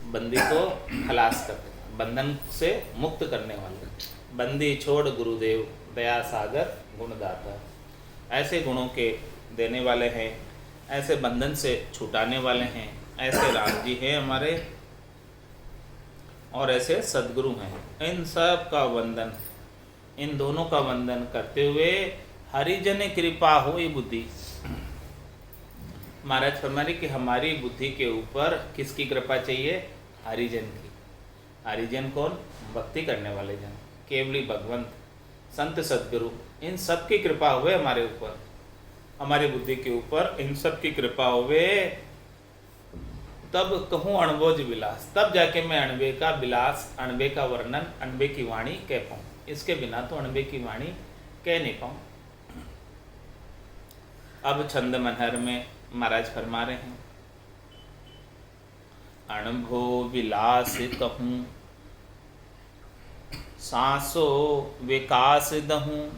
बंदी को खलास करते, बंधन से मुक्त करने वाले। बंदी छोड़ गुरुदेव दया सागर गुणदाता। ऐसे गुणों के देने वाले हैं, ऐसे बंधन से छुटाने वाले हैं, ऐसे राम जी हैं हमारे, और ऐसे सद्गुरु हैं। इन सब का वंदन, इन दोनों का वंदन करते हुए हरिजन कृपा हो ये बुद्धि। महाराज फरमाए कि हमारी बुद्धि के ऊपर किसकी कृपा चाहिए? हरिजन की। हरिजन कौन? भक्ति करने वाले जन, केवली भगवंत, संत, सद्गुरु, इन सब की कृपा हुए हमारे ऊपर, हमारी बुद्धि के ऊपर इन सब की कृपा हुए। तब कहूँ अणबोज विलास, तब जाके मैं अणबे का विलास, अणबे का वर्णन, अणबे की वाणी कह पाऊँ। इसके बिना तो अणबे की वाणी कह नहीं पाऊँ। अब छंद मनहर में महाराज फरमा रहे हैं, अणभो विलास कहूँ सांसो विकास दहूँ,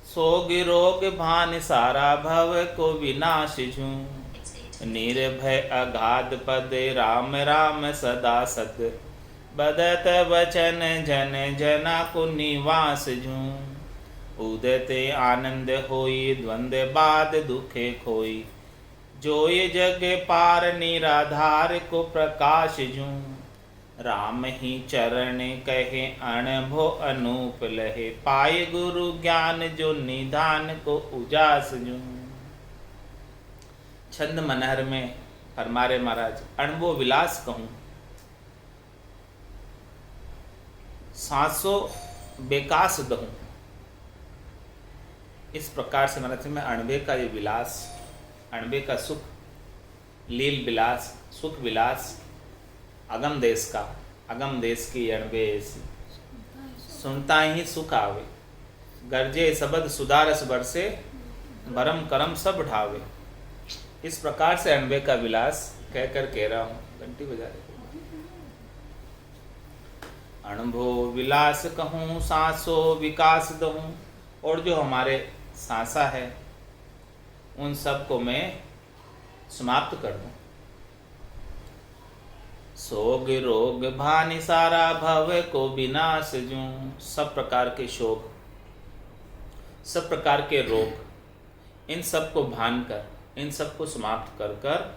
सोग रोग भान सारा भव को विनाश जूँ, निर्भय अगाध पद राम राम सदा सत, बदत वचन जन जना को निवास जूँ, उदते आनंद होई द्वंद्व बाद दुखे खोई, जो ये जग पार निराधार को प्रकाश जूँ, राम ही चरण कहे अणभो अनूप लहे, पाए गुरु ज्ञान जो निधान को उजास जूँ। छंद मनहर में फरमारे महाराज, अणबो विलास कहूँ सांसो बेकास दहूँ। इस प्रकार से महाराज में अणबे का ये विलास, अणबे का सुख, लील विलास, सुख विलास, अगम देश का, अगम देश की अणबे सुनता ही सुख आवे, गर्जे सबद सुधारस बरसे, भरम करम सब ढावे। इस प्रकार से अणबे का विलास कह कर कह रहा हूँ। घंटी बजा रहे, अणभो विलास कहूँ सांसो विकास दहूँ, और जो हमारे सांसा है उन सब को मैं समाप्त कर दूँ। सोग रोग भानि सारा भव को विनाश जूँ, सब प्रकार के शोक, सब प्रकार के रोग, इन सब को भान कर, इन सब को समाप्त कर कर,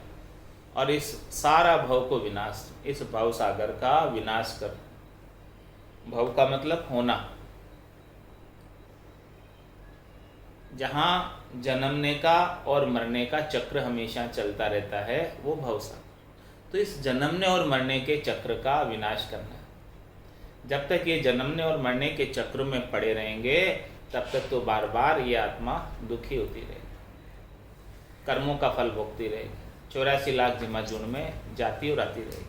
और इस सारा भव को विनाश, इस भव सागर का विनाश कर। भव का मतलब होना, जहाँ जन्मने का और मरने का चक्र हमेशा चलता रहता है, वो भव सागर। तो इस जन्मने और मरने के चक्र का विनाश करना है। जब तक ये जन्मने और मरने के चक्र में पड़े रहेंगे, तब तक तो बार बार ये आत्मा दुखी होती रहेगी, कर्मों का फल भोगती रहेगी, 84 लाख जिमा जून में जाती और आती रहेगी,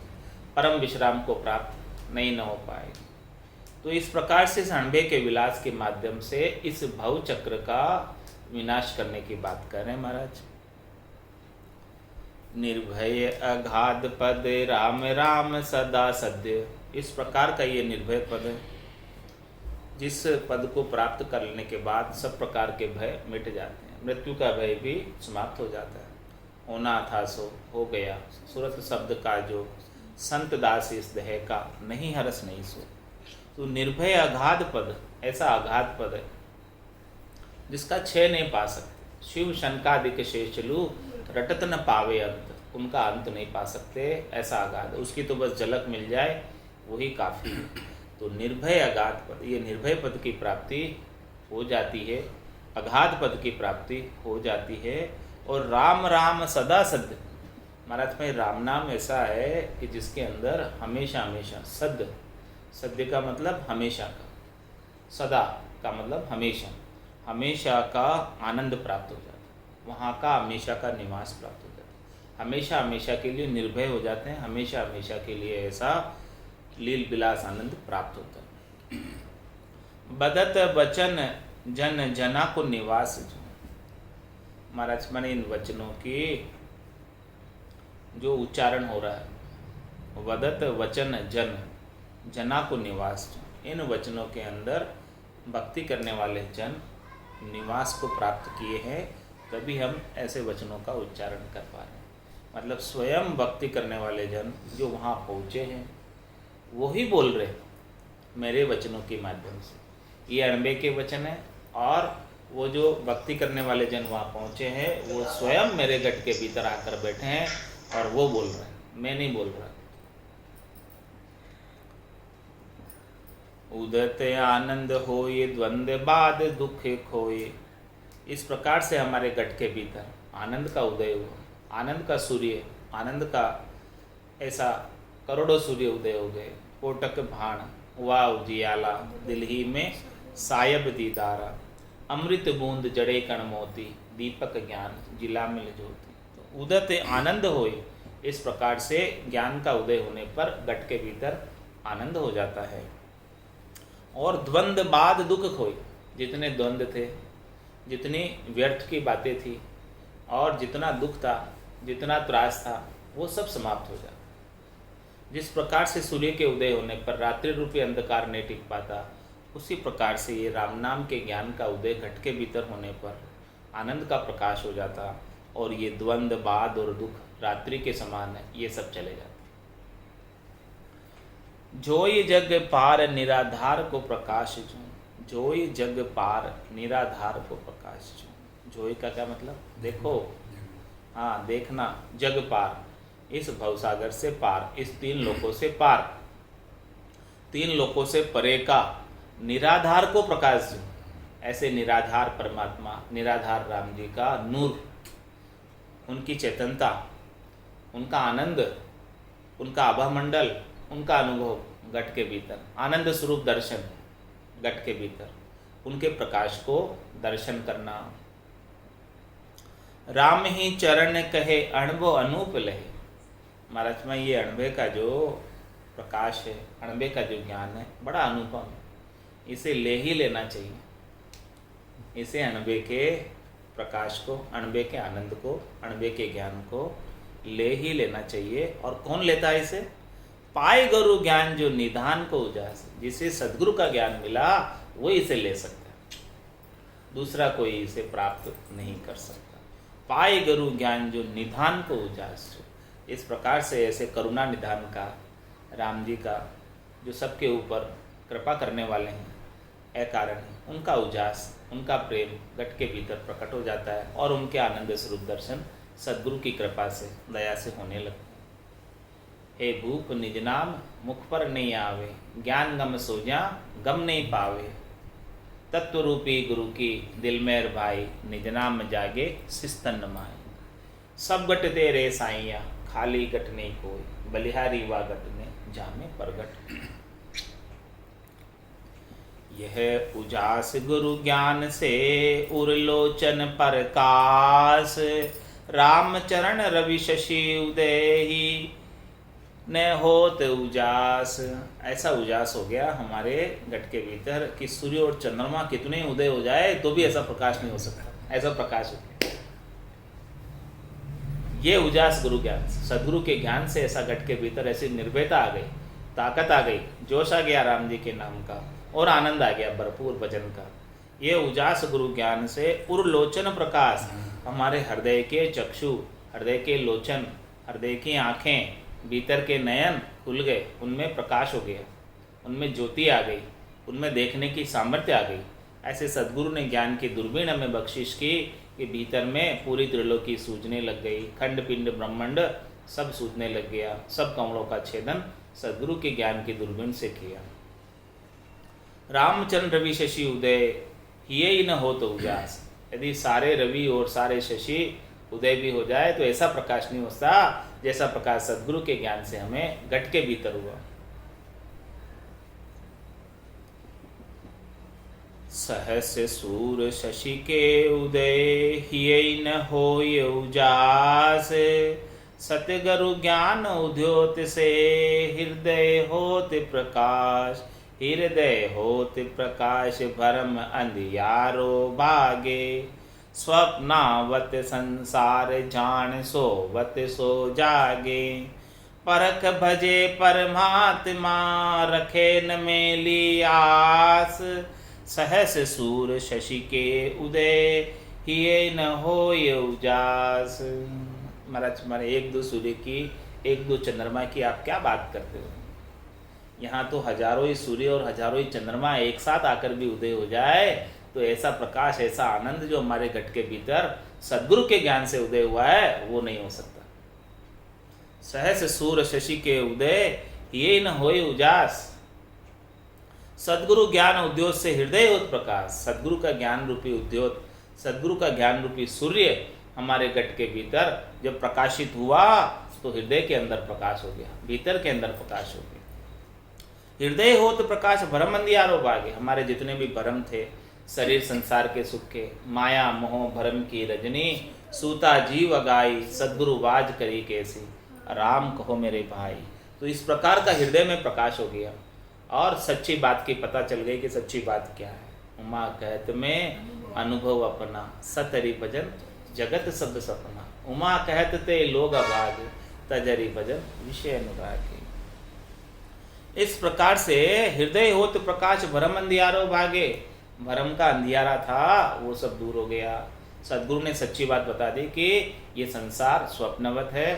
परम विश्राम को प्राप्त नहीं न हो पाएगी। तो इस प्रकार से इस अणबे के विलास के माध्यम से इस भव चक्र का विनाश करने की बात कर रहे हैं महाराज। निर्भय अगाध पद राम राम सदा सद्य, इस प्रकार का ये निर्भय पद है, जिस पद को प्राप्त कर लेने के बाद सब प्रकार के भय मिट जाते हैं, मृत्यु का भय भी समाप्त हो जाता है। होना था सो हो गया, सूरत शब्द का जो संत दास इस देह का, नहीं हरस नहीं सो। तो निर्भय अगाध पद, ऐसा अगाध पद है जिसका क्षय नहीं पा सकते। शिव शंकादिक शेषलु रटत न पावे अंत, उनका अंत नहीं पा सकते, ऐसा अगाध, उसकी तो बस झलक मिल जाए वही काफ़ी है। तो निर्भय अगाध पद, ये निर्भय पद की प्राप्ति हो जाती है, अगाध पद की प्राप्ति हो जाती है। और राम राम सदा सद्य, महाराज में राम नाम ऐसा है कि जिसके अंदर हमेशा हमेशा, सद्य, सद्य का मतलब हमेशा का, सदा का मतलब हमेशा, हमेशा का आनंद प्राप्त हो जाता है, वहाँ का हमेशा का निवास प्राप्त हो जाता है, हमेशा हमेशा के लिए निर्भय हो जाते हैं, हमेशा हमेशा के लिए ऐसा लील विलास आनंद प्राप्त होता है। बदत वचन जन जना को निवास, महाराज मैंने इन वचनों की जो उच्चारण हो रहा है, वदत वचन जन जना को निवास, इन वचनों के अंदर भक्ति करने वाले जन निवास को प्राप्त किए हैं, तभी हम ऐसे वचनों का उच्चारण कर पा रहे हैं। मतलब स्वयं भक्ति करने वाले जन जो वहाँ पहुँचे हैं वही बोल रहे मेरे वचनों के माध्यम से। ये अणबे के वचन है और वो जो भक्ति करने वाले जन वहाँ पहुँचे हैं वो स्वयं मेरे गट के भीतर आकर बैठे हैं और वो बोल रहे हैं, मैं नहीं बोल रहा। उदत आनंद होए द्वंद्व बाद दुख खोए। इस प्रकार से हमारे गट के भीतर आनंद का उदय हुआ, आनंद का सूर्य, आनंद का ऐसा करोड़ों सूर्य उदय हो गए। कोटक भाण हुआ उजियाला, दिल ही में सायब दीदारा, अमृत बूंद जड़े कण मोती, दीपक ज्ञान जिला मिल ज्योति। तो उदत आनंद होए, इस प्रकार से ज्ञान का उदय होने पर गट के भीतर आनंद हो जाता है। और द्वंद्व बाद दुख खोए, जितने द्वंद्व थे, जितनी व्यर्थ की बातें थी और जितना दुख था, जितना त्रास था, वो सब समाप्त हो जाता। जिस प्रकार से सूर्य के उदय होने पर रात्रि रूपी अंधकार नहीं टिक पाता, उसी प्रकार से ये राम नाम के ज्ञान का उदय घट के भीतर होने पर आनंद का प्रकाश हो जाता और ये द्वंद्व बाद और दुख रात्रि के समान है, ये सब चले जाते। जोई जग पार निराधार को प्रकाश जो, जोई जग पार निराधार को प्रकाश जो। जोई का क्या मतलब? देखो, हाँ देखना, जग पार, इस भवसागर से पार, इस तीन लोकों से पार, तीन लोकों से परे का निराधार को प्रकाश जो। ऐसे निराधार परमात्मा, निराधार राम जी का नूर, उनकी चेतनता, उनका आनंद, उनका आभा मंडल, उनका अनुभव घट के भीतर, आनंद स्वरूप दर्शन घट के भीतर, उनके प्रकाश को दर्शन करना। राम ही चरण कहे अणबो अनूप लहे। महाराज में ये अणबे का जो प्रकाश है, अणबे का जो ज्ञान है, बड़ा अनुपम है, इसे ले ही लेना चाहिए। इसे अणबे के प्रकाश को, अणबे के आनंद को, अणबे के ज्ञान को ले ही लेना चाहिए। और कौन लेता है इसे? पाए गुरु ज्ञान जो निधान को उजास, जिसे सदगुरु का ज्ञान मिला वो इसे ले सकता है, दूसरा कोई इसे प्राप्त नहीं कर सकता। पाए गुरु ज्ञान जो निधान को उजास, इस प्रकार से ऐसे करुणा निधान का राम जी का, जो सबके ऊपर कृपा करने वाले हैं, अकारण उनका उजास, उनका प्रेम घट के भीतर प्रकट हो जाता है और उनके आनंद स्वरूप दर्शन सद्गुरु की कृपा से, दया से होने लगते हैं। हे भूप निज नाम मुख पर नहीं आवे, ज्ञान गम सोजा गम नहीं पावे। तत्व रूपी गुरु की दिल मेर भाई, निज नाम जागे सिस्तन माए। सब गट तेरे साइया, खाली गट नहीं कोई, बलिहारी वा गट ने जामे परगट। यह उजास गुरु ज्ञान से उर्लोचन प्रकाश, राम चरण रवि शशि उदय ही न होत उजास। ऐसा उजास हो गया हमारे घट के भीतर कि सूर्य और चंद्रमा कितने उदय हो जाए तो भी ऐसा प्रकाश नहीं हो सकता, ऐसा प्रकाश हो गया। ये उजास गुरु ज्ञान, सदगुरु के ज्ञान से ऐसा घट के भीतर ऐसी निर्भयता आ गई, ताकत आ गई, जोश आ गया राम जी के नाम का और आनंद आ गया भरपूर भजन का। ये उजास गुरु ज्ञान से उर्लोचन प्रकाश, हमारे हृदय के चक्षु, हृदय के लोचन, हृदय की आँखें, भीतर के नयन खुल गए, उनमें प्रकाश हो गया, उनमें ज्योति आ गई, उनमें देखने की सामर्थ्य आ गई। ऐसे सद्गुरु ने ज्ञान की दूरबीन हमें बख्शिश की कि भीतर में पूरी त्रिलोकी सूझने लग गई, खंड पिंड ब्रह्मांड सब सूझने लग गया। सब कमलों का छेदन सद्गुरु के ज्ञान की दूरबीन से किया। रामचंद्र रवि शशि उदय ही न हो तो उजास। यदि सारे रवि और सारे शशि उदय भी हो जाए तो ऐसा प्रकाश नहीं होता जैसा प्रकाश सद्गुरु के ज्ञान से हमें घट के भीतर हुआ। सहस सूर शशि के उदय ही न होय उजास, सतगुरु ज्ञान उद्योत से हृदय होत प्रकाश। हृदय होत प्रकाश भरम अंधियारो भागे, स्वप्नावत संसार जान सोवत सो जागे। परख भजे परमात्मा रखे न मेली आस, सहस सूर शशि के उदय ही न होय उजास। महाराज हमारे 1-2 सूर्य की 1-2 चंद्रमा की आप क्या बात करते हो? यहाँ तो हजारों ही सूर्य और हजारों ही चंद्रमा एक साथ आकर भी उदय हो जाए तो ऐसा प्रकाश, ऐसा आनंद जो हमारे घट के भीतर सद्गुरु के ज्ञान से उदय हुआ है वो नहीं हो सकता। सहस सूर शशि के उदय ये न होए उजास। सद्गुरु ज्ञान उद्योत से हृदय होत प्रकाश। सद्गुरु का ज्ञान रूपी उद्योत, सद्गुरु का ज्ञान रूपी सूर्य हमारे घट के भीतर जब प्रकाशित हुआ तो हृदय के अंदर प्रकाश हो गया, भीतर के अंदर प्रकाश हो गया। हृदय हो तो प्रकाश भरम अंधियारो भागे। हमारे जितने भी भरम थे, शरीर संसार के सुख के, माया मोह भरम की रजनी, सूता जीव अगाई, सद्गुरु बाज करी कैसी, राम कहो मेरे भाई। तो इस प्रकार का हृदय में प्रकाश हो गया और सच्ची बात की पता चल गई कि सच्ची बात क्या है। उमा कहत में अनुभव अपना, सतरी भजन जगत सब सपना। उमा कहत ते लोग अभाग, तजरी भजन विषय अनुरागी। इस प्रकार से हृदय हो तो प्रकाश भरम अंधियारो भागे। भरम का अंधियारा था वो सब दूर हो गया। सद्गुरु ने सच्ची बात बता दी कि ये संसार स्वप्नवत है,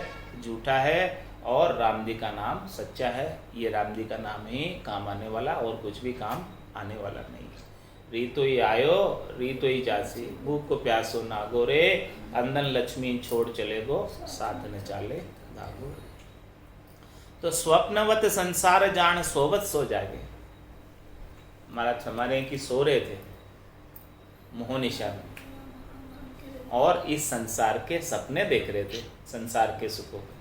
झूठा है और रामजी का नाम सच्चा है। ये रामजी का नाम ही काम आने वाला और कुछ भी काम आने वाला नहीं। रीतो ही आयो रीतो ही जासी, भूख को प्यासो ना गोरे, अंदन लक्ष्मी छोड़ चले गो, साथ न चाले दागो। तो स्वप्नवत संसार जान सोवत सो जागे। महाराज हमारे कि सो रहे थे मोहनिशा में और इस संसार के सपने देख रहे थे, संसार के सुखों को,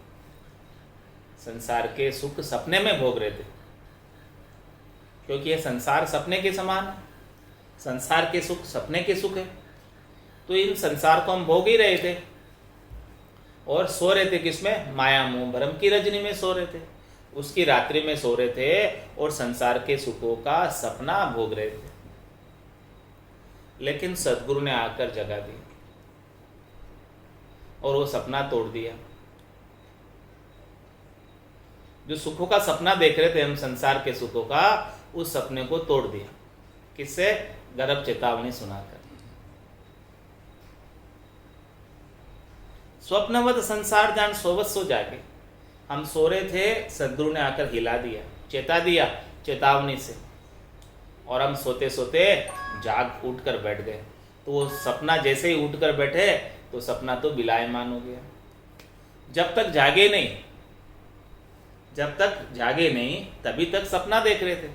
संसार के सुख सपने में भोग रहे थे, क्योंकि यह संसार सपने के समान है, संसार के सुख सपने के सुख है। तो इन संसार को हम भोग ही रहे थे और सो रहे थे किसमें? माया मोह भरम की रजनी में सो रहे थे, उसकी रात्रि में सो रहे थे और संसार के सुखों का सपना भोग रहे थे। लेकिन सद्गुरु ने आकर जगा दी और वो सपना तोड़ दिया। जो सुखों का सपना देख रहे थे हम, संसार के सुखों का, उस सपने को तोड़ दिया। किससे? गर्भ चेतावनी सुनाकर। स्वप्नवत संसार जान सोवत सो जागे। हम सो रहे थे, सद्गुरु ने आकर हिला दिया, चेता दिया चेतावनी से, और हम सोते सोते जाग उठ कर बैठ गए। तो वो सपना जैसे ही उठ कर बैठे तो सपना तो विलायमान हो गया। जब तक जागे नहीं तभी तक सपना देख रहे थे।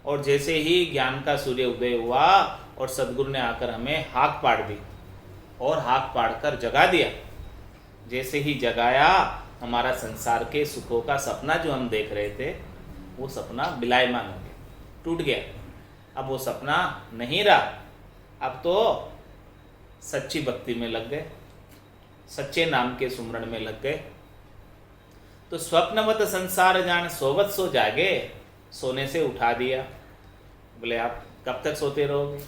और जैसे ही ज्ञान का सूर्य उदय हुआ और सद्गुरु ने आकर हमें हाक पाड़ दी और हाक पाड़ कर जगा दिया, जैसे ही जगाया हमारा संसार के सुखों का सपना जो हम देख रहे थे वो सपना विलायमान हो गया, टूट गया। अब वो सपना नहीं रहा, अब तो सच्ची भक्ति में लग गए, सच्चे नाम के सुमरण में लग गए। तो स्वप्नवत संसार जान सोवत सो जागे। सोने से उठा दिया। बोले आप कब तक सोते रहोगे?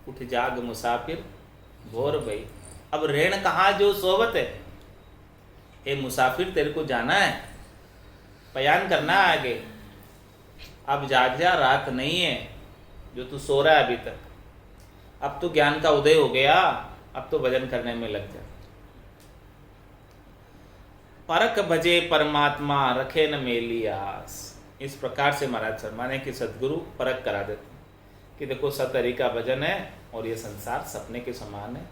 उठ जाग मुसाफिर भोर भई। अब रेण कहाँ जो सोवत है? हे मुसाफिर, तेरे को जाना है, बयान करना है आगे। अब जाग जा, रात नहीं है जो तू सो रहा है अभी तक। अब तो ज्ञान का उदय हो गया, अब तो भजन करने में लग जा। परख भजे परमात्मा रखे न मेली आस। इस प्रकार से महाराज शर्मा ने कि सद्गुरु परख करा देते कि देखो सतहरि का भजन है और ये संसार सपने के समान है।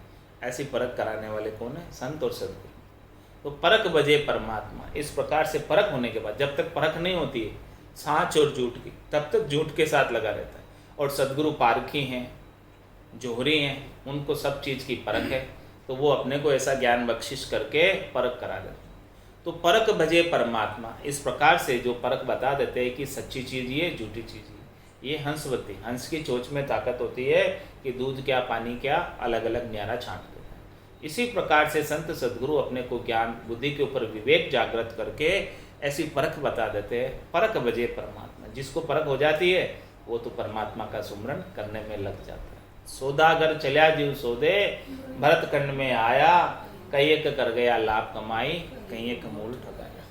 ऐसी परख कराने वाले कौन है? संत और सद्गुरु। तो परख भजे परमात्मा। इस प्रकार से परख होने के बाद, जब तक परख नहीं होती है सांच और झूठ की, तब तक झूठ के साथ लगा रहता है। और सद्गुरु पारखी हैं, जोहरी हैं, उनको सब चीज़ की परख है, तो वो अपने को ऐसा ज्ञान बख्शिश करके परख करा देते हैं। तो परख भजे परमात्मा। इस प्रकार से जो परख बता देते हैं कि सच्ची चीज़ ये, झूठी चीज़ ये हंसवती, हंस की चोंच में ताकत होती है कि दूध क्या पानी क्या अलग अलग न्यारा छांट देता है। इसी प्रकार से संत सद्गुरु अपने को ज्ञान बुद्धि के ऊपर विवेक जागृत करके ऐसी परख बता देते हैं। परख भजे परमात्मा। जिसको परख हो जाती है वो तो परमात्मा का सुमरन करने में लग जाता है। सौदागर चल्या जीव सौदे, भरत खंड में आया, कई एक कर गया लाभ कमाई, कहीं एक मूल ठगाया।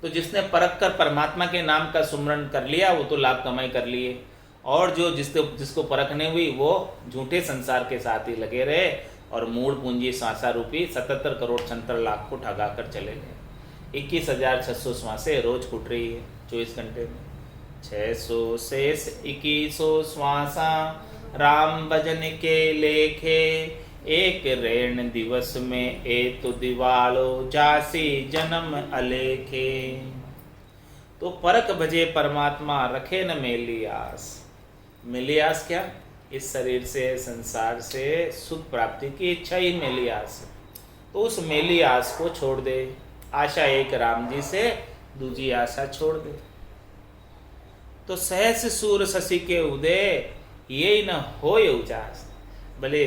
तो जिसने परख कर परमात्मा के नाम का सुमरन कर लिया वो तो लाभ कमाई कर लिए, और जो जिसको परख नहीं हुई वो झूठे संसार के साथ ही लगे रहे और मूल पूंजी श्वासा रूपी 77 करोड़ 76 लाख को ठगा कर चले गए। 21,600 श्वासें रोज फूट रही है 24 घंटे में। 600 शेष 2100 श्वासा राम भजन के लेखे, एक ऋण दिवस में ए तो दिवालो जासी जन्म अलेखे। तो परक भजे परमात्मा रखे न मेली आस। मेली आस क्या? इस शरीर से संसार से सुख प्राप्ति की इच्छा ही मेली आस है। तो उस मेली आस को छोड़ दे। आशा एक राम जी से, दूजी आशा छोड़ दे। तो सहस सूर शशि के उदय, ये न होय उजास। भले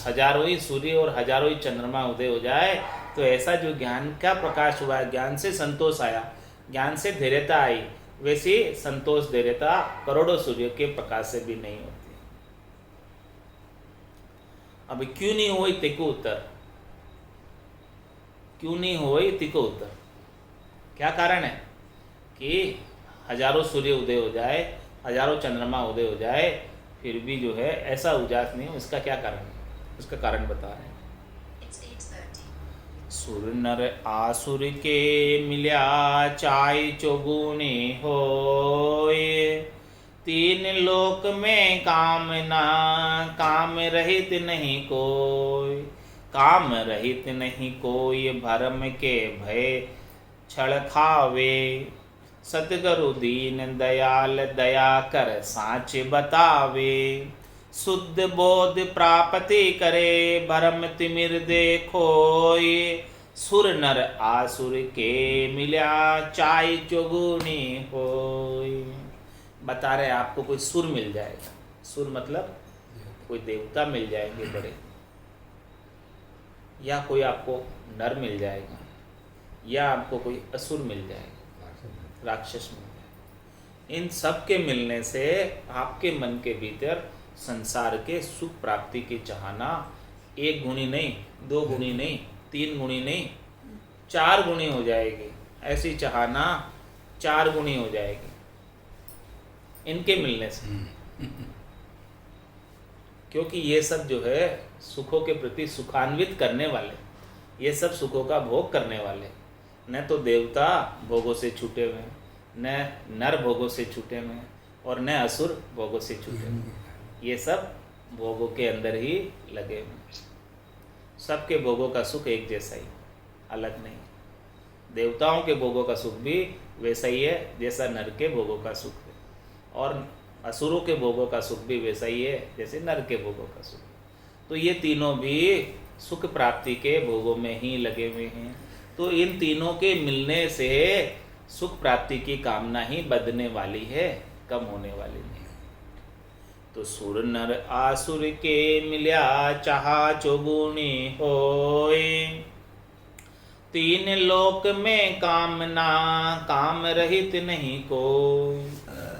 हजारों ही सूर्य और हजारों ही चंद्रमा उदय हो जाए, तो ऐसा जो ज्ञान का प्रकाश हुआ, ज्ञान से संतोष आया, ज्ञान से धैर्यता आई, वैसी संतोष धैर्यता करोड़ों सूर्य के प्रकाश से भी नहीं होती। अब क्यों नहीं हुई तिको उत्तर? क्यों नहीं हुई तिको उत्तर? क्या कारण है कि हजारों सूर्य उदय हो जाए, हजारों चंद्रमा उदय हो जाए, फिर भी जो है ऐसा उजास नहीं हो? इसका क्या कारण है? उसका कारण बता रहे हैं। सुर नर आसुर के मिल्या चाय चौगुनी होय, तीन लोक में कामना काम रहित नहीं कोई। काम रहित नहीं कोई भरम के भय छल खावे, सतगुरु दीन दयाल दया कर साच बतावे। शुद्ध बोध प्राप्ति करे भरम तिमिर देखोय, सुर नर आसुर के मिल्या चाय चौगुनी होय। बता रहे आपको कोई सुर मिल जाएगा। सुर मतलब कोई देवता मिल जाएंगे बड़े, या कोई आपको नर मिल जाएगा, या आपको कोई असुर मिल जाएगा, राक्षस मिल जाएगा। इन सब के मिलने से आपके मन के भीतर संसार के सुख प्राप्ति की चाहना एक गुणी नहीं, दो गुणी नहीं, तीन गुणी नहीं, 4 गुणी हो जाएगी। ऐसी चाहना 4 गुणी हो जाएगी इनके मिलने से। क्योंकि ये सब जो है सुखों के प्रति सुखान्वित करने वाले, ये सब सुखों का भोग करने वाले। न तो देवता भोगों से छूटे हुए, न नर भोगों से छूटे हुए, और न असुर भोगों से छूटे हुए। ये सब भोगों के अंदर ही लगे हुए। सबके भोगों का सुख एक जैसा ही, अलग नहीं। देवताओं के भोगों का सुख भी वैसा ही है जैसा नर के भोगों का सुख है, और असुरों के भोगों का सुख भी वैसा ही है जैसे नर के भोगों का सुख। तो ये तीनों भी सुख प्राप्ति के भोगों में ही लगे हुए हैं। तो इन तीनों के मिलने से सुख प्राप्ति की कामना ही बदने वाली है, कम होने वाली नहीं। तो सुर नर आसुर के मिल्या चाहा चौगुनी होय, तीन लोक में कामना काम रहित नहीं कोई।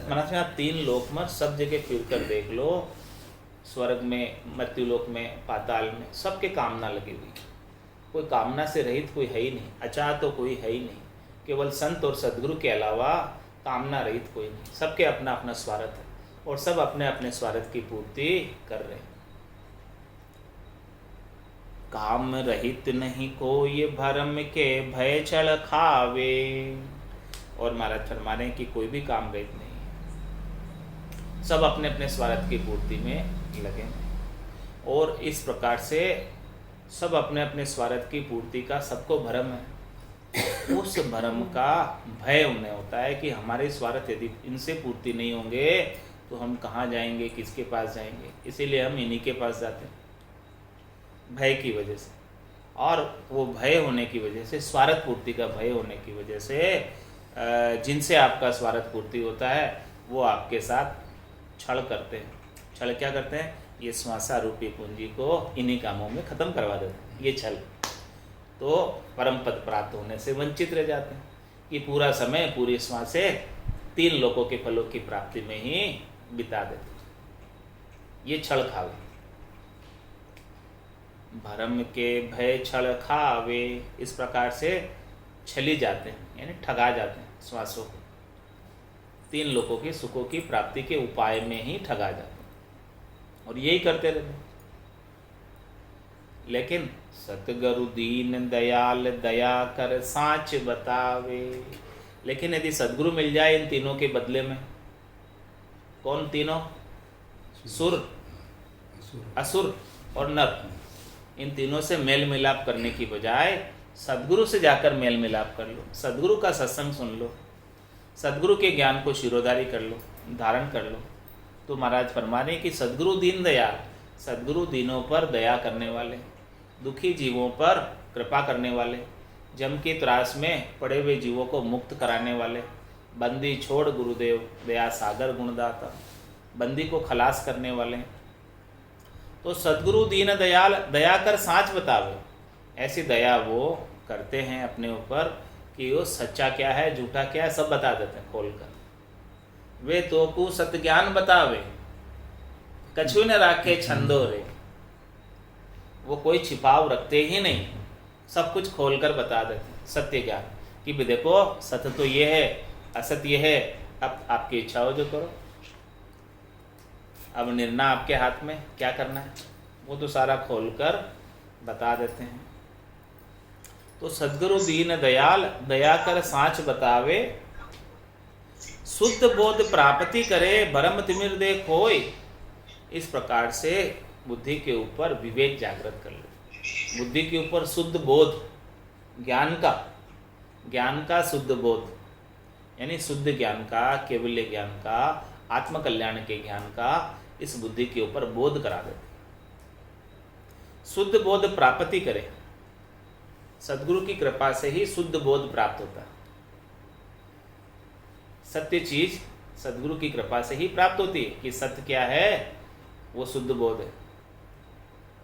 मतलब आप 3 लोक में सब जगह फिर कर देख लो, स्वर्ग में, मृत्युलोक में, पाताल में, सबके कामना लगी हुई। कोई कामना से रहित कोई है ही नहीं, अचाह तो कोई है ही नहीं। केवल संत और सदगुरु के अलावा कामना रहित कोई नहीं। सबके अपना अपना स्वार्थ है, और सब अपने अपने स्वार्थ की पूर्ति कर रहे हैं। काम रहित नहीं कोई भरम के भय छल खावे। और महाराज फरमा रहे हैं कि कोई भी काम रहित नहीं है, सब अपने अपने स्वार्थ की पूर्ति में लगे हैं। और इस प्रकार से सब अपने अपने स्वार्थ की पूर्ति का सबको भरम है। उस भरम का भय उन्हें होता है कि हमारे स्वार्थ यदि इनसे पूर्ति नहीं होंगे तो हम कहाँ जाएंगे, किसके पास जाएंगे। इसीलिए हम इन्हीं के पास जाते हैं, भय की वजह से। और वो भय होने की वजह से, स्वार्थ पूर्ति का भय होने की वजह से जिनसे आपका स्वार्थ पूर्ति होता है वो आपके साथ छल करते हैं। छल क्या करते हैं? ये श्वासा रूपी पूंजी को इन्हीं कामों में ख़त्म करवा देते हैं, ये छल। तो परम पद प्राप्त होने से वंचित रह जाते हैं। ये पूरा समय, पूरी श्वासें 3 लोकों के फलों की प्राप्ति में ही बिता देते। ये छल खावे। भरम के भय छल खावे, इस प्रकार से छली जाते हैं, यानी ठगा जाते हैं श्वासों को। 3 लोकों के सुखों की प्राप्ति के उपाय में ही ठगा जाते हैं, और यही करते रहते। लेकिन सतगुरु दीन दयाल दया कर साँच बतावे। लेकिन यदि सदगुरु मिल जाए इन तीनों के बदले में, कौन तीनों? सुर, असुर और नर, इन तीनों से मेल मिलाप करने की बजाय सदगुरु से जाकर मेल मिलाप कर लो, सदगुरु का सत्संग सुन लो, सदगुरु के ज्ञान को शिरोधारी कर लो, धारण कर लो, तो महाराज फरमा रहे कि सदगुरु दीन दयाल, सदगुरु दीनों पर दया करने वाले, दुखी जीवों पर कृपा करने वाले, जम की त्रास में पड़े हुए जीवों को मुक्त कराने वाले, बंदी छोड़ गुरुदेव दया सागर गुणदाता, बंदी को खलास करने वाले। तो सदगुरु दीन दयाल दया कर साँच बतावे, ऐसी दया वो करते हैं अपने ऊपर कि वो सच्चा क्या है झूठा क्या है सब बता देते हैं खोल कर। वे तो को सत्य ज्ञान बतावे, कछु न राखे छंदो रे, वो कोई छिपाव रखते ही नहीं, सब कुछ खोल कर बता देते सत्य ज्ञान कि भी देखो सत्य तो ये है, असत्य ये है, अब आपकी इच्छा हो जो करो, अब निर्णय आपके हाथ में, क्या करना है वो तो सारा खोल कर बता देते हैं। तो सद्गुरु दीन दयाल दया कर साँच बतावे, शुद्ध बोध प्राप्ति करे भरम तिमिर दे खोय। इस प्रकार से बुद्धि के ऊपर विवेक जागृत कर लो, बुद्धि के ऊपर शुद्ध बोध, ज्ञान का शुद्ध बोध, यानी शुद्ध ज्ञान का, केवल्य ज्ञान का, आत्म कल्याण के ज्ञान का इस बुद्धि के ऊपर बोध करा देते। शुद्ध बोध प्राप्ति करे, सद्गुरु की कृपा से ही शुद्ध बोध प्राप्त होता है। सत्य चीज सद्गुरु की कृपा से ही प्राप्त होती है कि सत्य क्या है, वो शुद्ध बोध है।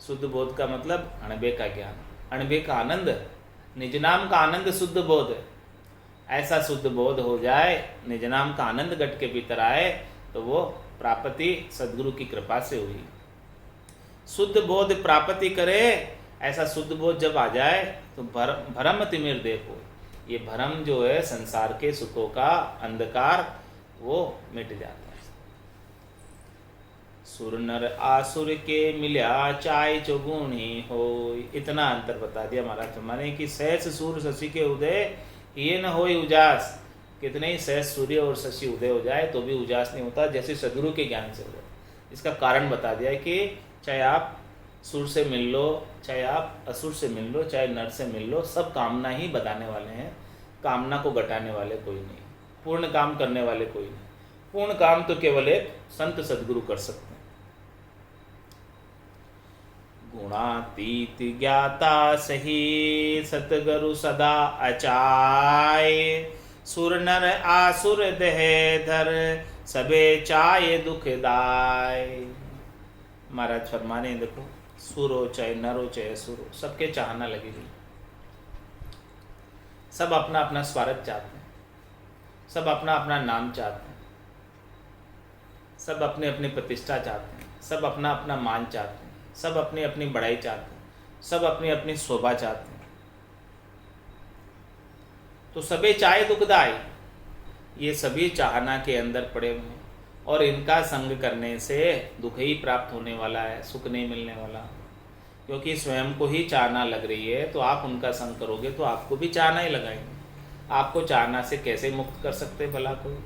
शुद्ध बोध का मतलब अणबे का ज्ञान, अणबे का आनंद, निज नाम का आनंद शुद्ध बोध है। ऐसा शुद्ध बोध हो जाए, निज नाम का आनंद घट के भीतर आए, तो वो प्राप्ति सद्गुरु की कृपा से हुई। शुद्ध बोध प्राप्ति करे, ऐसा शुद्ध बोध जब आ जाए तो भरम तिमिर देखो, ये भरम जो है संसार के सुखों का अंधकार वो मिट जाता है। सुर नर आसुर के मिल्या चाय चौगुणी हो, इतना अंतर बता दिया महाराज माने कि सहस सूर्य शशि के उदय ये न होय उजास, कितने ही सहस सूर्य और शशि उदय हो जाए तो भी उजास नहीं होता, जैसे सद्गुरु के ज्ञान से हो जाए। इसका कारण बता दिया कि चाहे आप सुर से मिल लो, चाहे आप असुर से मिल लो, चाहे नर से मिल लो, सब कामना ही बताने वाले हैं, कामना को घटाने वाले कोई नहीं, पूर्ण काम करने वाले कोई नहीं। पूर्ण काम तो केवल एक संत सद्गुरु कर सकते हैं। गुणातीत ज्ञाता सही सतगुरु सदा अचाय, सुर नर आसुर देह धर सबे चाय दुखदाय। महाराज फरमाने देखो, सुर हो चाहे नर हो चाहे असुर हो, सबके चाहना लगी हुई, सब अपना अपना स्वार्थ चाहते हैं, सब अपना अपना नाम चाहते हैं, सब अपने अपनी प्रतिष्ठा चाहते हैं, सब अपना अपना मान चाहते हैं, सब अपनी अपनी बड़ाई चाहते हैं, सब अपनी अपनी शोभा चाहते हैं। तो सबे चाहे दुखदाई, ये सभी चाहना के अंदर पड़े हुए हैं और इनका संग करने से दुख ही प्राप्त होने वाला है, सुख नहीं मिलने वाला। क्योंकि स्वयं को ही चाहना लग रही है, तो आप उनका संग करोगे तो आपको भी चाहना ही लगाएंगे। आपको चाहना से कैसे मुक्त कर सकते भला कोई?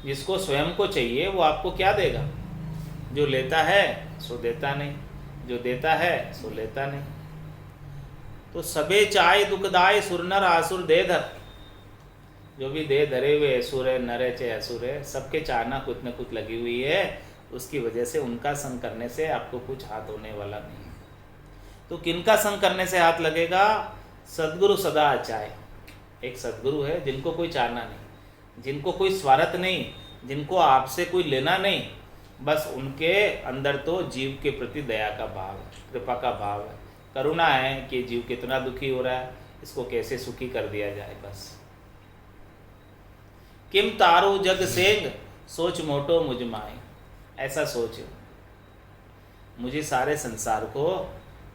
जिसको स्वयं को चाहिए वो आपको क्या देगा? जो लेता है सो देता नहीं, जो देता है सो लेता नहीं। तो सबे चाय दुखदाय सुर नर आसुर दे धर, जो भी दे धरे हुए असुर है, नर है चाहे असुर है, सबके चाहना कुछ न कुछ लगी हुई है। उसकी वजह से उनका संग करने से आपको कुछ हाथ होने वाला नहीं है। तो किनका संग करने से हाथ लगेगा? सद्गुरु सदा अचाय, एक सद्गुरु है जिनको कोई चाहना नहीं, जिनको कोई स्वार्थ नहीं, जिनको आपसे कोई लेना नहीं, बस उनके अंदर तो जीव के प्रति दया का भाव है, कृपा का भाव है, करुणा है कि जीव कितना दुखी हो रहा है, इसको कैसे सुखी कर दिया जाए। बस किम तारू जग सेंग सोच मोटो मुझ माए, ऐसा सोच मुझे सारे संसार को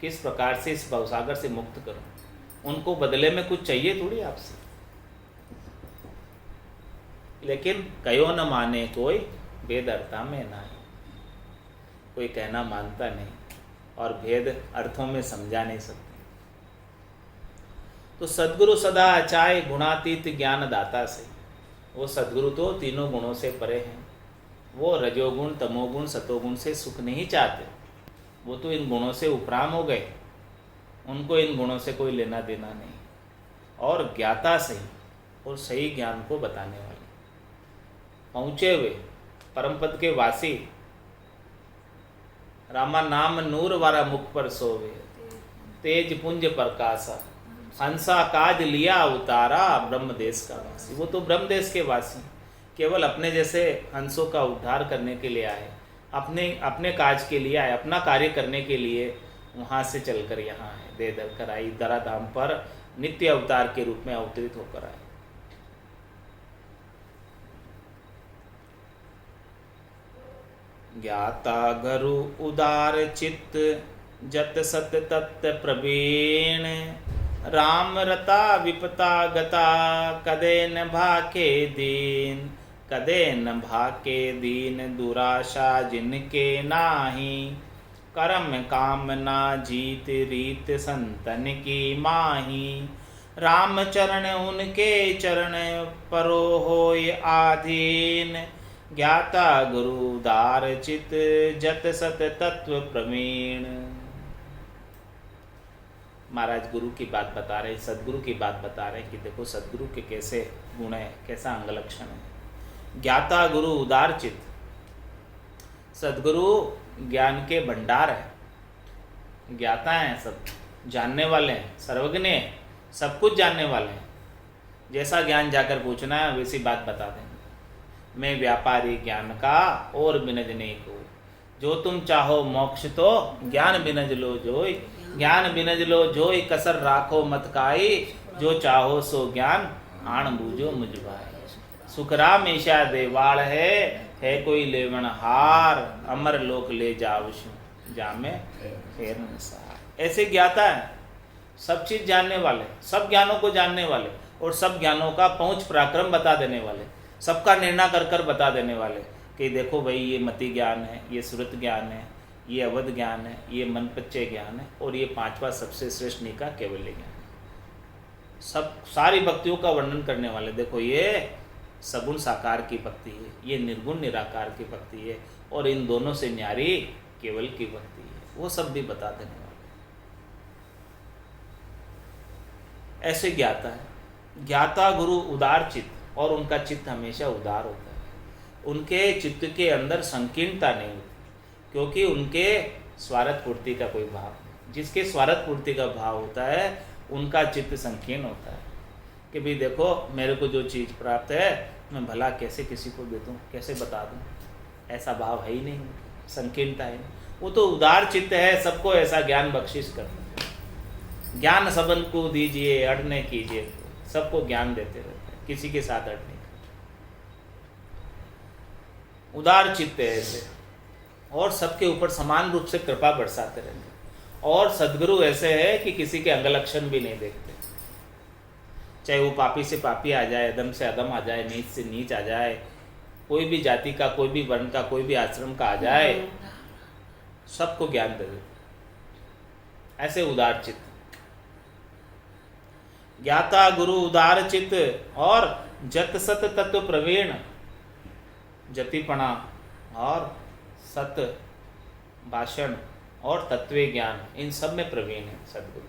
किस प्रकार से इस भवसागर से मुक्त करूं। उनको बदले में कुछ चाहिए थोड़ी आपसे, लेकिन कयो न माने कोई बेदरता में ना, कोई कहना मानता नहीं। और भेद अर्थों में समझा नहीं सकते। तो सद्गुरु सदा अचाय गुणातीत ज्ञान दाता से, वो सद्गुरु तो तीनों गुणों से परे हैं। वो रजोगुण तमोगुण सतोगुण से सुख नहीं चाहते, वो तो इन गुणों से उपराम हो गए, उनको इन गुणों से कोई लेना देना नहीं। और ज्ञाता सही और सही ज्ञान को बताने वाले, पहुँचे हुए परम पद के वासी, रामा नाम नूर वारा मुख पर सोवे, तेज पुंज प्रकाशा, हंसा काज लिया उतारा, ब्रह्म देश का वासी। वो तो ब्रह्म देश के वासी, केवल अपने जैसे हंसों का उद्धार करने के लिए आए, अपने काज के लिए आए, अपना कार्य करने के लिए वहाँ से चलकर यहाँ आए, दे दर कर आई, धराधाम पर नित्य अवतार के रूप में अवतरित होकर आए। ज्ञाता गुरु उदार चित्त, जत सत तत्त प्रवीण, राम रता विपता गता, कदे न भाके दीन, कदे न भाके दीन, दुराशा जिनके नाही, करम कामना जीत रीत संतन की माही, राम चरण उनके चरण परो होय आधीन, ज्ञाता गुरु दार चित, जत सत तत्व प्रवीण। महाराज गुरु की बात बता रहे, सदगुरु की बात बता रहे कि देखो सदगुरु के कैसे गुण है, कैसा अंग लक्षण है। ज्ञाता गुरु उदार चित, सदगुरु ज्ञान के भंडार है, ज्ञाता हैं, सब जानने वाले हैं, सर्वज्ञ हैं, सब कुछ जानने वाले हैं। जैसा ज्ञान जाकर पूछना है वैसी बात बता देंगे। मैं व्यापारी ज्ञान का और बिनज नहीं को, जो तुम चाहो मोक्ष तो ज्ञान बिनज लो जोई, ज्ञान बिनज लो जोई, कसर राखो मत काई, जो चाहो सो ज्ञान आण बूझो मुझ भाई। सुखराम ईशा देवाल है कोई लेवन हार, अमर लोक ले जावशु जामे फेर निसार। ऐसे ज्ञाता है, सब चीज जानने वाले, सब ज्ञानों को जानने वाले, और सब ज्ञानों का पहुंच पराक्रम बता देने वाले, सबका निर्णय कर कर बता देने वाले कि देखो भाई ये मति ज्ञान है, ये सुरत ज्ञान है, ये अवध ज्ञान है, ये मनपच्चय ज्ञान है, और ये पांचवा सबसे श्रेष्ठ निका कैवल्य ज्ञान है। सब सारी भक्तियों का वर्णन करने वाले, देखो ये सगुण साकार की भक्ति है, ये निर्गुण निराकार की भक्ति है, और इन दोनों से न्यारी केवल की भक्ति है, वो सब भी बता देने वाले। ऐसे ज्ञाता है। ज्ञाता गुरु उदार चित्त, और उनका चित्त हमेशा उदार होता है, उनके चित्त के अंदर संकीर्णता नहीं होती, क्योंकि उनके स्वार्थ पूर्ति का कोई भाव नहीं। जिसके स्वार्थ पूर्ति का भाव होता है उनका चित्त संकीर्ण होता है कि भाई देखो मेरे को जो चीज़ प्राप्त है मैं भला कैसे किसी को दे दूँ, कैसे बता दूँ, ऐसा भाव है ही नहीं, संकीर्णता है। वो तो उदार चित्त है, सबको ऐसा ज्ञान बख्शिश करता है। ज्ञान सबन को दीजिए अड़ने कीजिए, सबको ज्ञान देते रहते हैं, किसी के साथ अड़ने। उदार चित्त है ऐसे, और सबके ऊपर समान रूप से कृपा बरसाते रहते हैं। और सद्गुरु ऐसे है कि किसी के अंग लक्षण भी नहीं देखते, चाहे वो पापी से पापी आ जाए, अदम से अदम आ जाए, नीच से नीच आ जाए, कोई भी जाति का, कोई भी वर्ण का, कोई भी आश्रम का आ जाए, सबको ज्ञान दे देते। ऐसे उदार चित्त। ज्ञाता गुरु उदार चित्त और जत सत तत्व प्रवीण, जतिपणा और सत भाषण और तत्व ज्ञान, इन सब में प्रवीण है सद्गुरु।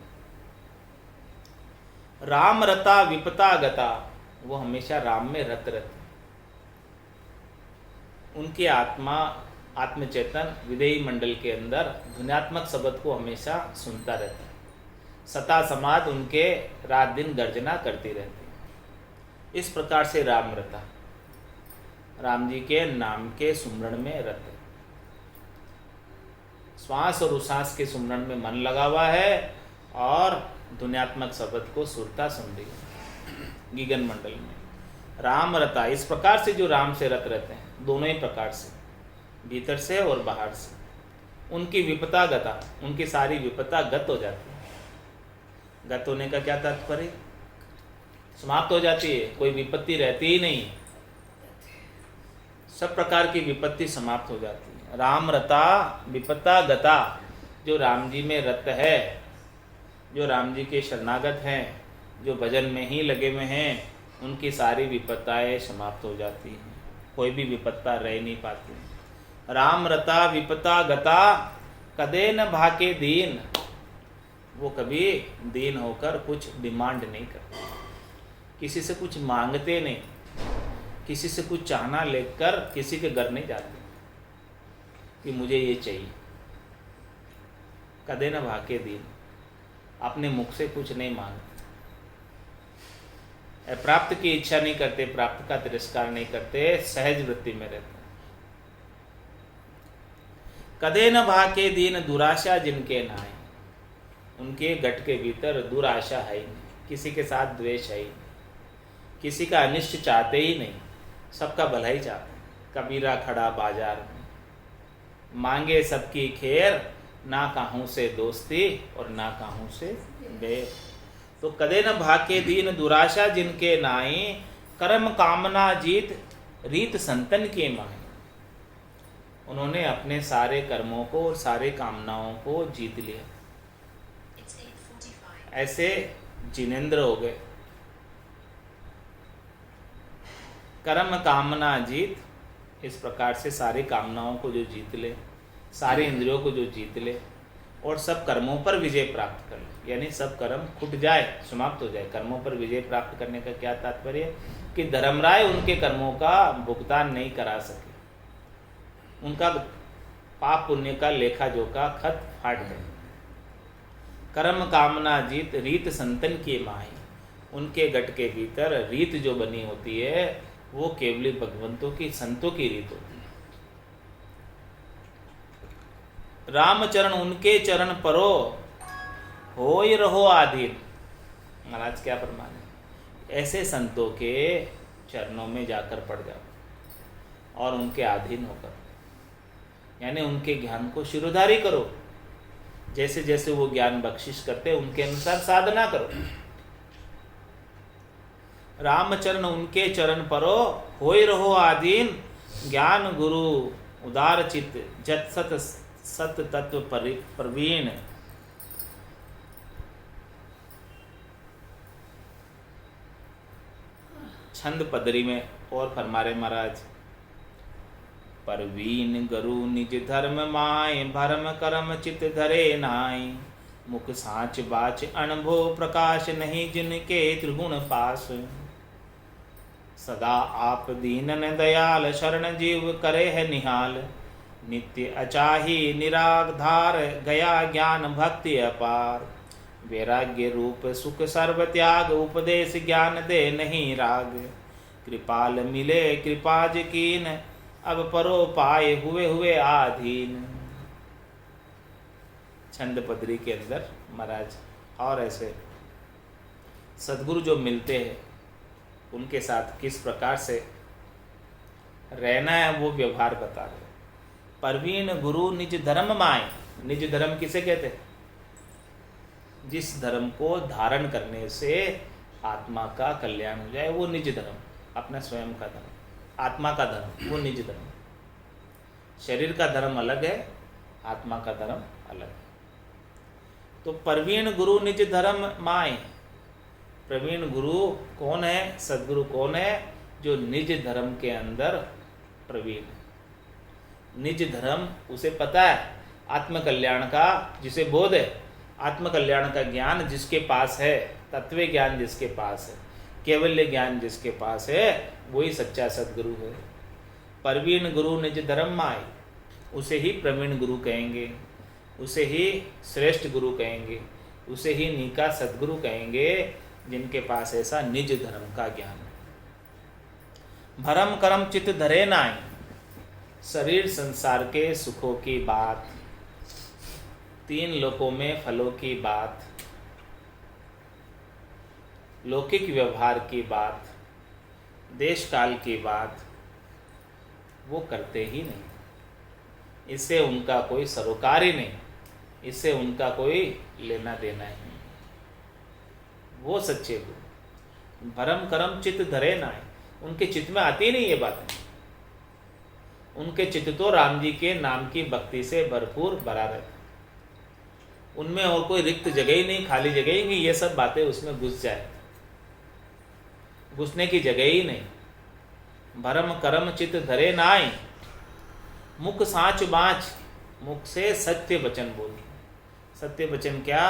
राम रता विपता गता, वो हमेशा राम में रत रहते। उनकी आत्मा आत्मचेतन विदेही मंडल के अंदर ध्वन्यात्मक शब्द को हमेशा सुनता रहता है। सता समाध उनके रात दिन गर्जना करती रहती। इस प्रकार से राम रता, राम जी के नाम के सुमरण में रत, श्वास और उश्वास के सुमरण में मन लगा हुआ है और ध्वन्यात्मक शब्द को सुरता सुन रही है गीगन मंडल में। राम रता, इस प्रकार से जो राम से रत रहते हैं, दोनों ही प्रकार से, भीतर से और बाहर से। उनकी विपता गता, उनकी सारी विपता गत हो जाती है। गत होने का क्या तात्पर्य? समाप्त हो जाती है, कोई विपत्ति रहती ही नहीं, सब प्रकार की विपत्ति समाप्त हो जाती है। राम रता विपत्ता गता, जो राम जी में रत है, जो राम जी के शरणागत हैं, जो भजन में ही लगे हुए हैं, उनकी सारी विपत्ताएं समाप्त हो जाती हैं, कोई भी विपत्ता रह नहीं पाती। राम रता विपता गता कदे न भाके दीन, वो कभी दीन होकर कुछ डिमांड नहीं करते, किसी से कुछ मांगते नहीं, किसी से कुछ चाहना लेकर किसी के घर नहीं जाते कि मुझे ये चाहिए। कदे न भाके दीन, अपने मुख से कुछ नहीं मांगते, प्राप्त की इच्छा नहीं करते, प्राप्त का तिरस्कार नहीं करते, सहज वृत्ति में रहते। कदे न भाके दीन दुराशा जिनके नाय, उनके गट के भीतर दुराशा है ही नहीं, किसी के साथ द्वेष है ही नहीं, किसी का अनिष्ट चाहते ही नहीं, सबका भला ही चाहते हैं। कबीरा खड़ा बाजार में, मांगे सबकी खैर, ना काहूं से दोस्ती और ना काहूं से बैर। तो कदे न भाके दीन दुराशा जिनके नाई, कर्म कामना जीत रीत संतन के माई। उन्होंने अपने सारे कर्मों को और सारे कामनाओं को जीत लिया, ऐसे जिनेंद्र हो गए। कर्म कामना जीत, इस प्रकार से सारी कामनाओं को जो जीत ले, सारे इंद्रियों को जो जीत ले और सब कर्मों पर विजय प्राप्त कर ले, यानी सब कर्म खुट जाए, समाप्त हो जाए। कर्मों पर विजय प्राप्त करने का क्या तात्पर्य? कि धर्मराय उनके कर्मों का भुगतान नहीं करा सके, उनका पाप पुण्य का लेखा जोखा खत फाट गए। कर्म कामना जीत रीत संतन की माही, उनके गट के भीतर रीत जो बनी होती है वो केवली भगवंतों की, संतों की रीत होती है। रामचरण उनके चरण परो, होय रहो आधीन। महाराज क्या फरमान है? ऐसे संतों के चरणों में जाकर पड़ जाओ और उनके अधीन होकर, यानी उनके ज्ञान को शिरोधारी करो। जैसे जैसे वो ज्ञान बख्शिश करते उनके अनुसार साधना करो। रामचरण उनके चरण परो, होय रहो आधीन। ज्ञान गुरु उदार चित, जत सत सत तत्व प्रवीण। छंद पदरी में और फरमारे महाराज, परवीन गुरु निज धर्म माय, भरम करम चित धरे नाय। मुख साच बाच अनुभव प्रकाश, नहीं जिनके त्रिगुण पास। सदा आप दीनन दयाल, शरण जीव करे है निहाल। नित्य अचाही निराधार, गया ज्ञान भक्ति अपार। वैराग्य रूप सुख सर्व त्याग, उपदेश ज्ञान दे नहीं राग। कृपाल मिले कृपा कीन, अब परो पाए हुए हुए आधीन। छंद पदरी के अंदर महाराज और ऐसे सद्गुरु जो मिलते हैं उनके साथ किस प्रकार से रहना है वो व्यवहार बता रहे। परवीन गुरु निज धर्म माय। निज धर्म किसे कहते हैं? जिस धर्म को धारण करने से आत्मा का कल्याण हो जाए वो निज धर्म, अपना स्वयं का धर्म, आत्मा का धर्म वो निज धर्म। शरीर का धर्म अलग है, आत्मा का धर्म अलग है। तो प्रवीण गुरु निज धर्म माय। प्रवीण गुरु कौन है? सद्गुरु कौन है? जो निज धर्म के अंदर प्रवीण है। निज धर्म उसे पता है, आत्म कल्याण का जिसे बोध है, आत्म कल्याण का ज्ञान जिसके पास है, तत्व ज्ञान जिसके पास है, केवल्य ज्ञान जिसके पास है, वही सच्चा सद्गुरु है। प्रवीण गुरु निज धर्म माय, उसे ही प्रवीण गुरु कहेंगे, उसे ही श्रेष्ठ गुरु कहेंगे, उसे ही नीका सद्गुरु कहेंगे जिनके पास ऐसा निज धर्म का ज्ञान है। भरम करम चित धरे नाय। शरीर संसार के सुखों की बात, तीन लोकों में फलों की बात, लौकिक व्यवहार की बात, देश काल की बात वो करते ही नहीं। इससे उनका कोई सरोकार ही नहीं, इससे उनका कोई लेना देना ही नहीं। वो सच्चे गुरु। भरम करम चित्त धरे नाय, उनके चित्त में आती नहीं ये बात। उनके चित्त तो राम जी के नाम की भक्ति से भरपूर भरा रहता। उनमें और कोई रिक्त जगह ही नहीं, खाली जगह ही नहीं, ये सब बातें उसमें घुस जाए, घुसने की जगह ही नहीं। भरम करम चित धरे नाय, मुख साँच बाँच, मुख से सत्य वचन बोल। सत्य वचन क्या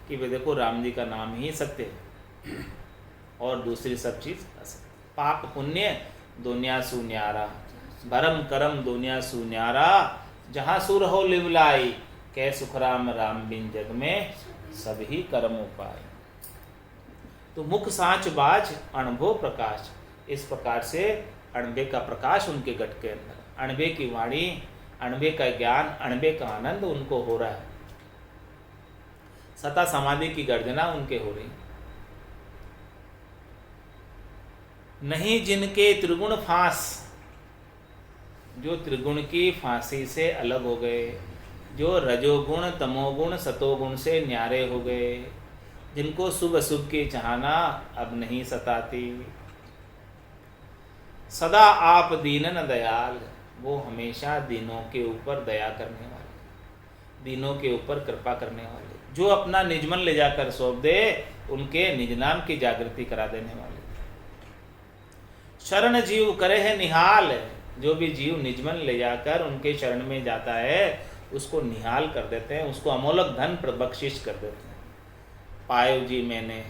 कि वे देखो राम जी का नाम ही सत्य है और दूसरी सब चीज असत्य। पाप पुण्य दुनिया सु न्यारा, भरम करम दुनिया सु न्यारा, जहाँ सुर हो लिवलाई, कै सुखराम राम बिन जग में सब ही कर्म उपाय। तो मुख साँच बाज अणभो प्रकाश, इस प्रकार से अणबे का प्रकाश उनके गट के अंदर, अणबे की वाणी, अणबे का ज्ञान, अणबे का आनंद उनको हो रहा है। सता समाधि की गर्जना उनके हो रही। नहीं जिनके त्रिगुण फांस, जो त्रिगुण की फांसी से अलग हो गए, जो रजोगुण तमोगुण सतोगुण से न्यारे हो गए, जिनको शुभ अशुभ की चाहना अब नहीं सताती। सदा आप दीनन दयाल, वो हमेशा दीनों के ऊपर दया करने वाले, दीनों के ऊपर कृपा करने वाले, जो अपना निजमन ले जाकर सौंप दे उनके निज नाम की जागृति करा देने वाले। शरण जीव करे है निहाल, जो भी जीव निजमन ले जाकर उनके शरण में जाता है उसको निहाल कर देते हैं, उसको अमोलक धन बख्शिश कर देते हैं। पायो जी मैंने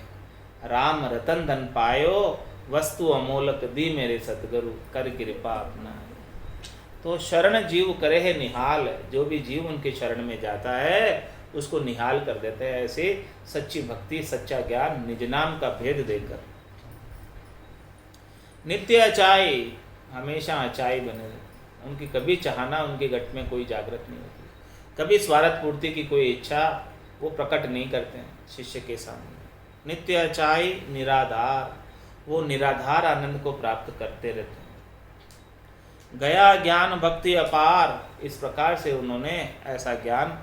राम रतन धन पायो, वस्तु अमोलक दी मेरे सतगुरु, कर कृपा अपना। तो शरण जीव करे है निहाल, जो भी जीव उनके शरण में जाता है उसको निहाल कर देते हैं। ऐसे सच्ची भक्ति, सच्चा ज्ञान, निज नाम का भेद देकर। नित्य अचाई, हमेशा अचाई बने रहते, उनकी कभी चाहना उनके गट में कोई जागृत नहीं होती, कभी स्वार्थ पूर्ति की कोई इच्छा वो प्रकट नहीं करते हैं शिष्य के सामने। नित्य अचाई निराधार, वो निराधार आनंद को प्राप्त करते रहते हैं। गया ज्ञान भक्ति अपार, इस प्रकार से उन्होंने ऐसा ज्ञान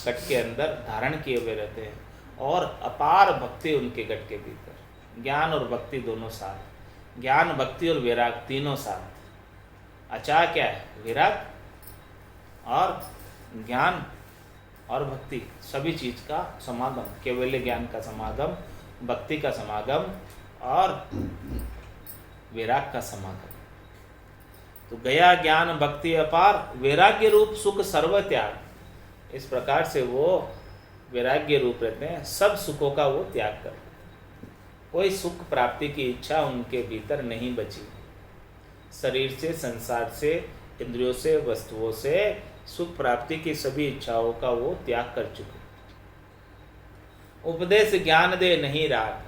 गट के अंदर धारण किए हुए रहते हैं और अपार भक्ति उनके गट के भीतर। ज्ञान और भक्ति दोनों साथ, ज्ञान भक्ति और वैराग तीनों साथ। अचा क्या है? विराग और ज्ञान और भक्ति, सभी चीज का समागम, केवल ज्ञान का समागम, भक्ति का समागम और वैराग का समागम। तो गया ज्ञान भक्ति अपार, वैराग्य रूप सुख सर्व त्याग, इस प्रकार से वो वैराग्य रूप रहते हैं, सब सुखों का वो त्याग करते हैं। कोई सुख प्राप्ति की इच्छा उनके भीतर नहीं बची। शरीर से, संसार से, इंद्रियों से, वस्तुओं से सुख प्राप्ति की सभी इच्छाओं का वो त्याग कर चुके। उपदेश ज्ञान दे नहीं राग,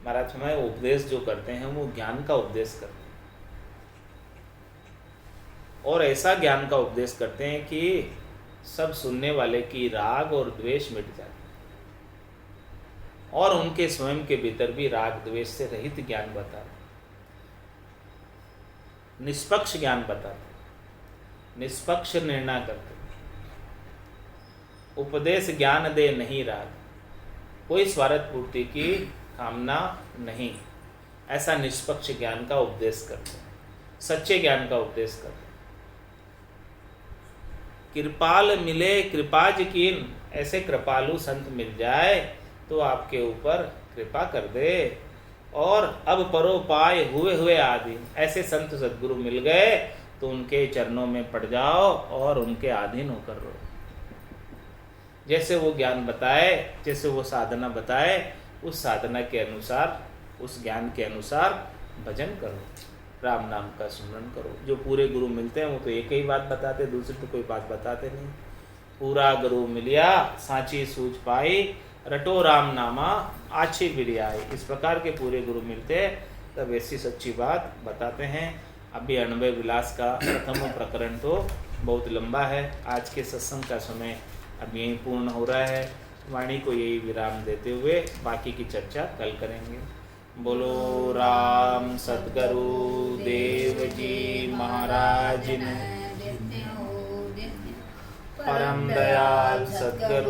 महाराज हमें उपदेश जो करते हैं वो ज्ञान का उपदेश करते हैं और ऐसा ज्ञान का उपदेश करते हैं कि सब सुनने वाले की राग और द्वेष मिट जाए और उनके स्वयं के भीतर भी राग द्वेष से रहित ज्ञान बताते, निष्पक्ष ज्ञान बताते, निष्पक्ष निर्णय करते। उपदेश ज्ञान दे नहीं राग, कोई स्वार्थ पूर्ति की कामना नहीं, ऐसा निष्पक्ष ज्ञान का उपदेश करते, सच्चे ज्ञान का उपदेश करते। कृपाल मिले कृपाज कीन, ऐसे कृपालु संत मिल जाए तो आपके ऊपर कृपा कर दे। और अब परो पाए हुए हुए आदि, ऐसे संत सद्गुरु मिल गए तो उनके चरणों में पड़ जाओ और उनके अधीन होकर रहो। जैसे वो ज्ञान बताए, जैसे वो साधना बताए, उस साधना के अनुसार, उस ज्ञान के अनुसार भजन करो, राम नाम का स्मरण करो। जो पूरे गुरु मिलते हैं वो तो एक ही बात बताते, दूसरी तो कोई बात बताते नहीं। पूरा गुरु मिलिया सांची सूझ पाई, रटो राम नामा आछी बिरियाई, इस प्रकार के पूरे गुरु मिलते तब ऐसी सच्ची बात बताते हैं। अभी अणुभव विलास का प्रथम प्रकरण तो बहुत लंबा है, आज के सत्संग का समय अब यहीं पूर्ण हो रहा है। वाणी को यही विराम देते हुए बाकी की चर्चा कल करेंगे। बोलो राम सद्गुरु देव जी महाराज ने, परम दयाल सद्गुरु